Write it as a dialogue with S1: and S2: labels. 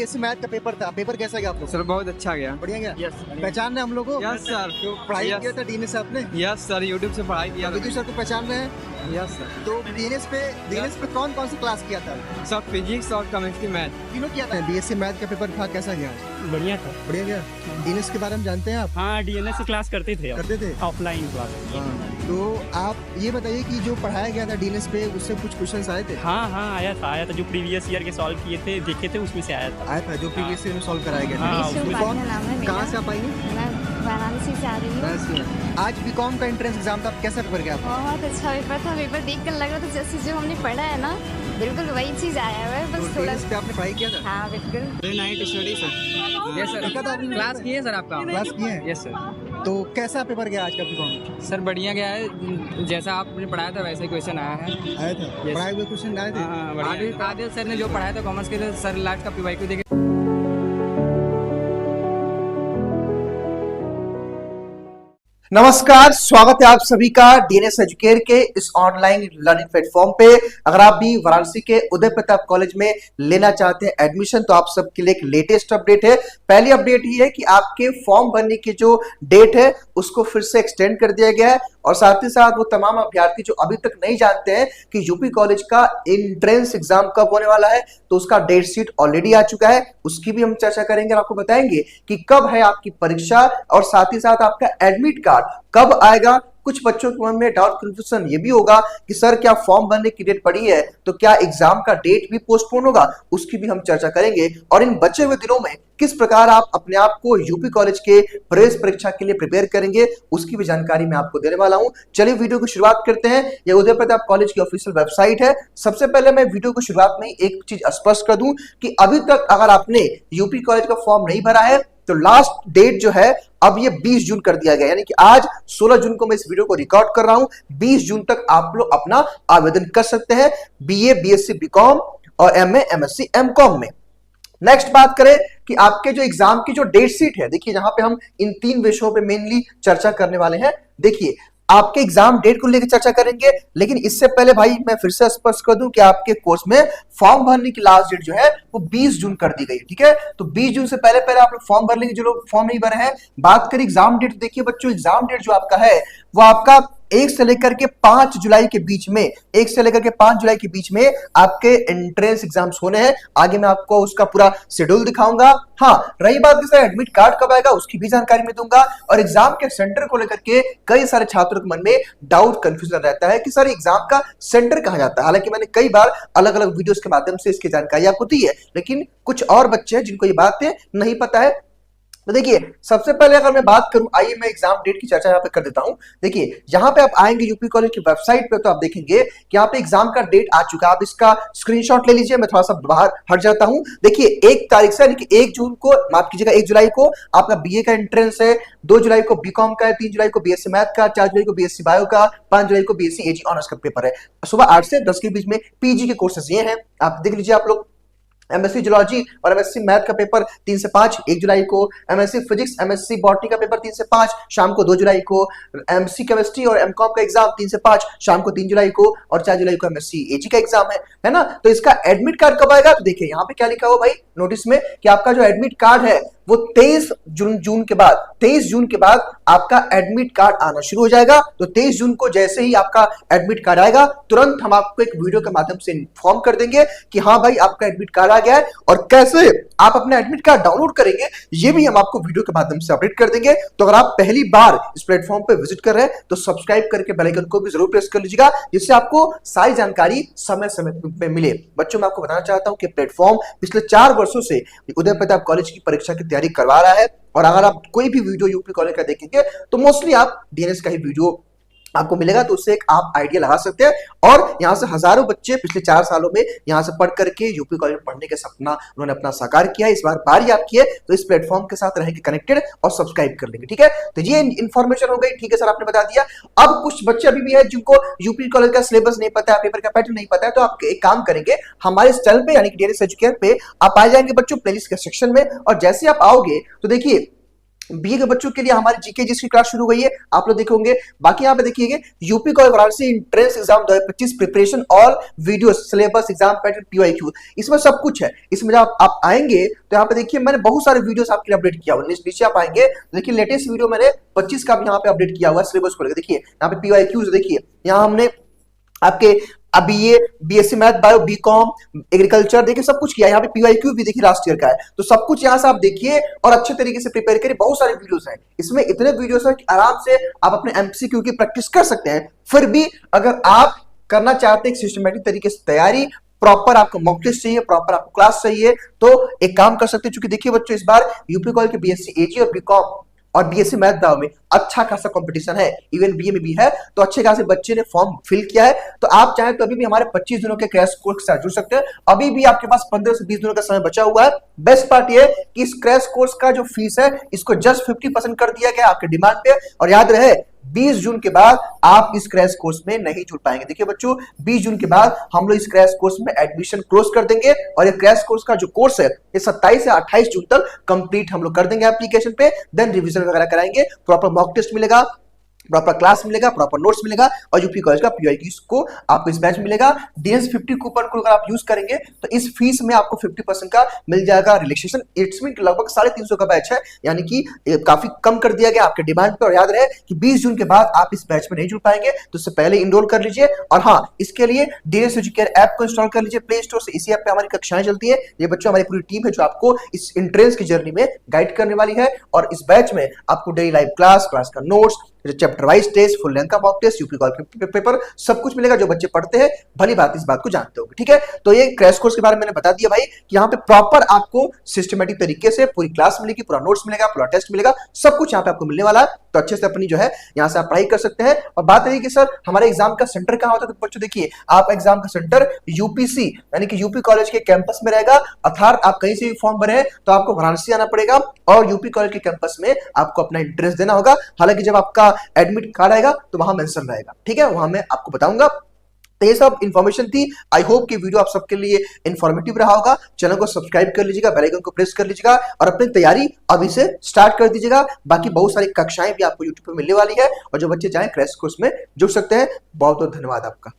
S1: BSc math का paper था, paper कैसा गया आपको?
S2: सर बहुत अच्छा गया।
S1: बढ़िया गया।
S2: यस
S1: पहचान रहे हम लोग को?
S2: Yes sir.
S1: तो पढ़ाई किया था डीएनएस से आपने?
S2: यस सर, यूट्यूब से पढ़ाई किया।
S1: विजय सर को पहचान रहे हैं?
S2: Yes sir.
S1: तो डीएनएस पे कौन कौन सी क्लास किया था?
S2: सर फिजिक्स और केमिस्ट्री मैथ
S1: तीनों किया था। बीएससी मैथ का पेपर था, कैसा गया?
S3: बढ़िया था।
S1: बढ़िया गया। डीएनएस के बारे में जानते हैं आप?
S3: हाँ, डीएनएस की क्लास करते थे।
S1: करते थे
S3: ऑफलाइन क्लास।
S1: तो आप ये बताइए कि जो पढ़ाया गया था डीएनएस पे, उससे कुछ क्वेश्चंस आए थे?
S3: हाँ आया था जो प्रीवियस ईयर के सॉल्व किए थे, देखे थे, उसमें से आया था।
S1: जो प्रीवियस ईयर में सॉल्व कराया गया
S3: हाँ,
S1: था। कहाँ से आप आई हैं?
S4: मैं वाराणसी से आ रही हूँ।
S1: आज बीकॉम का एंट्रेंस एग्जाम था, कैसा पेपर गया?
S4: बहुत अच्छा पेपर था। पेपर देख कर लग रहा था जैसे जो हमने पढ़ा है ना, बिल्कुल वही चीज आया हुआ है, बस थोड़ा
S1: पे आपने पढ़ाई किया था?
S4: हाँ बिल्कुल।
S2: Night study sir. Yes sir, class किए सर आपका?
S1: क्लास किए हैं?
S2: Yes sir.
S1: तो कैसा पेपर गया आज का बीकॉम?
S2: सर बढ़िया गया है, जैसा आपने पढ़ाया था वैसे ही क्वेश्चन आया है।
S1: आया था? पढ़ाए हुए क्वेश्चन आए थे?
S2: हाँ, आदिल सर ने जो पढ़ाया था कॉमर्स के लिए, सर लास्ट का पीवाईक्यू देखे।
S5: नमस्कार, स्वागत है आप सभी का डीएनएस एजुकेयर के इस ऑनलाइन लर्निंग प्लेटफॉर्म पे। अगर आप भी वाराणसी के उदय प्रताप कॉलेज में लेना चाहते हैं एडमिशन, तो आप सबके लिए एक लेटेस्ट अपडेट है। पहली अपडेट ये है कि आपके फॉर्म भरने की जो डेट है उसको फिर से एक्सटेंड कर दिया गया है, और साथ ही साथ वो तमाम अभ्यर्थी जो अभी तक नहीं जानते हैं कि यूपी कॉलेज का एंट्रेंस एग्जाम कब होने वाला है, तो उसका डेट शीट ऑलरेडी आ चुका है, उसकी भी हम चर्चा करेंगे और आपको बताएंगे कि कब है आपकी परीक्षा, और साथ ही साथ आपका एडमिट कार्ड कब आएगा। कुछ बच्चों के मन में डाउट कंफ्यूजन ये भी होगा कि सर क्या फॉर्म भरने की डेट पड़ी है तो क्या एग्जाम का डेट भी पोस्टपोन होगा, उसकी भी हम चर्चा करेंगे। और इन बचे हुए दिनों में किस प्रकार आप अपने आप को यूपी कॉलेज के प्रवेश परीक्षा के लिए प्रिपेयर करेंगे, उसकी भी जानकारी मैं आपको देने वाला हूं। चलिए वीडियो की शुरुआत करते हैं। यह उदय प्रताप कॉलेज की ऑफिशियल वेबसाइट है। सबसे पहले मैं वीडियो की शुरुआत में एक चीज स्पष्ट कर दूं कि अभी तक अगर आपने यूपी कॉलेज का फॉर्म नहीं भरा है तो लास्ट डेट जो है अब ये 20 जून कर दिया गया, यानी कि आज 16 जून को मैं इस वीडियो को रिकॉर्ड कर रहा हूं। 20 जून तक आप लोग अपना आवेदन कर सकते हैं बीए, बीएससी, बीकॉम और एमए, एमएससी, एमकॉम में। नेक्स्ट बात करें कि आपके जो एग्जाम की जो डेट शीट है, देखिए यहां पे हम इन 3 विषयों पे मेनली चर्चा करने वाले हैं। देखिए आपके एग्जाम डेट को लेकर चर्चा करेंगे, लेकिन इससे पहले भाई मैं फिर से स्पष्ट कर दूं कि आपके कोर्स में फॉर्म भरने की लास्ट डेट जो है वो 20 जून कर दी गई, ठीक है। तो 20 जून से पहले पहले आप लोग फॉर्म भर लेंगे जो लोग फॉर्म नहीं भरे हैं। बात करें एग्जाम डेट, देखिए बच्चों एग्जाम डेट जो आपका है वो आपका 1 से लेकर के 5 जुलाई के बीच में, 1 से लेकर के 5 जुलाई के बीच में आपके एंट्रेंस एग्जाम्स होने हैं। आगे मैं आपको उसका पूरा शेड्यूल दिखाऊंगा। हाँ, रही बात कि सर एडमिट कार्ड कब आएगा उसकी भी जानकारी मैं दूंगा। और एग्जाम के सेंटर को लेकर के कई सारे छात्रों के मन में डाउट कंफ्यूजन रहता है कि सर एग्जाम का सेंटर कहां जाता है। हालांकि मैंने कई बार अलग अलग वीडियोस के माध्यम से इसकी जानकारी आपको दी है, लेकिन कुछ और बच्चे हैं जिनको ये बातें नहीं पता है। तो देखिए सबसे पहले अगर मैं बात करूं, आइए मैं एग्जाम डेट की चर्चा यहां पे कर देता हूं। देखिए यहां पे आप आएंगे यूपी कॉलेज की वेबसाइट पे, तो आप देखेंगे कि यहां पे एग्जाम का डेट आ चुका है। आप इसका स्क्रीनशॉट ले लीजिए। मैं थोड़ा सा बाहर हट जाता हूं। देखिए 1 तारीख से, यानी कि 1 जून को, माफ कीजिएगा 1 जुलाई को आपका बीए का एंट्रेंस है, 2 जुलाई को बीकॉम का है, 3 जुलाई को बीएससी मैथ का, 4 जुलाई को बीएससी बायो का, 5 जुलाई को बीएससी एजी ऑनर्स का पेपर है। सुबह 8 से 10 के बीच में पीजी के कोर्सेज ये हैं, आप देख लीजिए। आप लोग एमएससी जूलॉजी और एमएससी मैथ का पेपर 3 से 5 1 जुलाई को, एमएससी फिजिक्स, एमएससी बॉटनी का पेपर 3 से 5 शाम को 2 जुलाई को, एमएससी केमिस्ट्री और एमकॉम का एग्जाम 3 से 5 शाम को 3 जुलाई को, और 4 जुलाई को एमएससी एजी का एग्जाम है ना। तो इसका एडमिट कार्ड कब आएगा, तो देखिए यहाँ पे क्या लिखा हुआ भाई नोटिस में कि आपका जो एडमिट कार्ड है वो 23 जून के बाद, 23 जून के बाद आपका एडमिट कार्ड आना शुरू हो जाएगा। तो 23 जून को जैसे ही आपका एडमिट कार्ड आएगा, तुरंत हम आपको एक वीडियो के माध्यम से इन्फॉर्म कर देंगे कि हाँ भाई आपका एडमिट कार्ड आ गया है, और कैसे आप अपना एडमिट कार्ड डाउनलोड करेंगे ये भी हम आपको वीडियो के माध्यम से अपडेट कर देंगे। तो अगर आप पहली बार इस प्लेटफॉर्म पे विजिट कर रहे हैं तो सब्सक्राइब करके बेल आइकन को भी जरूर प्रेस कर लीजिएगा, जिससे आपको सारी जानकारी समय समय पे मिले। बच्चों मैं आपको बताना चाहता हूं कि प्लेटफॉर्म पिछले 4 वर्षों से उदय प्रताप कॉलेज की परीक्षा की तैयारी करवा रहा है, और अगर आप कोई भी वीडियो यूपी कॉलेज का देखेंगे तो मोस्टली आप डीएनएस का ही वीडियो आपको मिलेगा, तो उससे एक आप आइडिया लगा सकते हैं। और यहाँ से हजारों बच्चे पिछले 4 सालों में यहाँ से पढ़ करके यूपी कॉलेज में पढ़ने के सपना उन्होंने अपना साकार किया है। इस बार बारी आपकी है, तो इस प्लेटफॉर्म के साथ रहेंगे कनेक्टेड और सब्सक्राइब कर लेंगे, ठीक है। तो ये इन्फॉर्मेशन हो गई, ठीक है सर आपने बता दिया। अब कुछ बच्चे अभी भी है जिनको यूपी कॉलेज का सिलेबस नहीं पता है, पेपर का पैटर्न नहीं पता है, तो आप एक काम करेंगे, हमारे इस चैनल पे यानी कि डीएनएस एजुकेयर पे आप आ जाएंगे बच्चों प्लेलिस्ट के सेक्शन में, और जैसे आप आओगे तो देखिए बीए के बच्चों के लिए हमारी जीके जिसकी क्लास शुरू हुई है, आप लोग देखे होंगे। बाकी यहाँ पे देखिएगा UP college Varanasi entrance exam 2025 preparation all video syllabus exam pattern PYQ, इसमें सब कुछ है। इसमें जब आप आएंगे तो यहाँ पे देखिए मैंने बहुत सारे वीडियोस आपके लिए अपडेट किया हुआ है। नीचे आप आएंगे देखिए लेटेस्ट वीडियो मैंने 25 का भी यहाँ पे अपडेट किया हुआ है सिलेबस को लेकर। देखिए यहाँ पे पीवाईक्यूज देखिए, यहाँ हमने आपके अभी ये BSc math bio BCom agriculture देखिए सब कुछ किया। यहाँ पे पीवाईक्यू भी देखिए लास्ट ईयर का है, तो सब कुछ यहाँ से आप देखिए और अच्छे तरीके से प्रिपेयर करिए। बहुत सारे वीडियोस हैं इसमें, इतने वीडियोस हैं कि आराम से आप अपने एमसीक्यू की प्रैक्टिस कर सकते हैं। फिर भी अगर आप करना चाहते हैं सिस्टमेटिक तरीके से तैयारी, प्रॉपर आपको मॉक टेस्ट चाहिए, प्रॉपर आपको क्लास चाहिए, तो एक काम कर सकते हैं। क्योंकि देखिए बच्चों इस बार यूपी कॉलेज के बीएससी एजी और बीकॉम और बीएससी मैथ बायो में अच्छा खासा कंपटीशन है, इवन बीए में भी है, तो अच्छे खासे बच्चे ने फॉर्म फिल किया है। तो आप चाहें तो अभी भी हमारे 25 दिनों के क्रैश कोर्स के साथ जुड़ सकते हैं। अभी भी आपके पास 15 से 20 दिनों का समय बचा हुआ है। बेस्ट पार्ट ये कि इस क्रैश कोर्स का जो फीस है इसको जस्ट 50% कर दिया गया आपके डिमांड पे। और याद रहे 20 जून के बाद आप इस क्रैश कोर्स में नहीं जुड़ पाएंगे। देखिए बच्चों 20 जून के बाद हम लोग इस क्रैश कोर्स में एडमिशन क्लोज कर देंगे और ये क्रैश कोर्स का जो कोर्स है ये 27 से 28 जून तक कंप्लीट हम लोग कर देंगे एप्लीकेशन पे। देन रिवीजन वगैरह कराएंगे, प्रॉपर मॉक टेस्ट मिलेगा, प्रॉपर क्लास मिलेगा, प्रॉपर नोट्स मिलेगा और यूपी कॉलेज का पीवाईक्यू को आपको इस बैच मिलेगा। डीएस 50 कूपन को अगर आप यूज करेंगे तो इस फीस में आपको 50% का मिल जाएगा रिलैक्सेशन। इट्स मीन लगभग 350 का बैच है, यानी कि काफी कम कर दिया गया आपके डिमांड पे। और याद रहे कि 20 जून के बाद आप इस बैच में नहीं जुड़ पाएंगे, तो उससे पहले इनरोल कर लीजिए। और हाँ, इसके लिए डीएस एजुकेयर ऐप को इंस्टॉल कर लीजिए प्ले स्टोर से। इसी ऐप पे हमारी कक्षाएं चलती है। ये बच्चों हमारी पूरी टीम है जो आपको इस एंट्रेंस की जर्नी में गाइड करने वाली है। और इस बैच में आपको डेली लाइव क्लास का notes, chapter wise test, full length का मॉक टेस्ट, यूपी कॉलेज के पेपर, सब कुछ मिलेगा। जो बच्चे पढ़ते हैं भली बात इस बात को जानते होंगे, ठीक है। तो ये क्रैश कोर्स के बारे में मैंने बता दिया भाई कि यहाँ पे प्रॉपर आपको सिस्टमेटिक तरीके से पूरी क्लास मिलेगी, पूरा नोट्स मिलेगा, पूरा टेस्ट मिलेगा, सब कुछ यहाँ पे आपको मिलने वाला है। तो अच्छे से अपनी जो है यहाँ से आप पढ़ाई कर सकते हैं। और बात रही कि सर हमारे एग्जाम का सेंटर कहाँ होता है, तो बच्चों देखिए आप एग्जाम का सेंटर यूपीसी यानी कि यूपी कॉलेज के कैंपस में रहेगा। अर्थात आप कहीं से भी फॉर्म भरे तो आपको वाराणसी आना पड़ेगा और यूपी कॉलेज के कैंपस में आपको अपना एड्रेस देना होगा। हालांकि जब आपका एडमिट कार्ड आएगा तो वहां मेंशन रहेगा, ठीक है, वहां मैं आपको बताऊंगा। तो ये सब इन्फॉर्मेशन थी। आई होप कि वीडियो आप सबके लिए इन्फॉर्मेटिव रहा होगा। चैनल को सब्सक्राइब कर लीजिएगा, बेल आइकन को प्रेस कर लीजिएगा और अपनी तैयारी अभी से स्टार्ट कर दीजिएगा। बाकी बहुत सारी कक्षाएं भी आपको यूट्यूब पे मिलने वाली है और जो बच्चे चाहें क्रैश कोर्स में जुड़ सकते हैं। बहुत बहुत धन्यवाद आपका।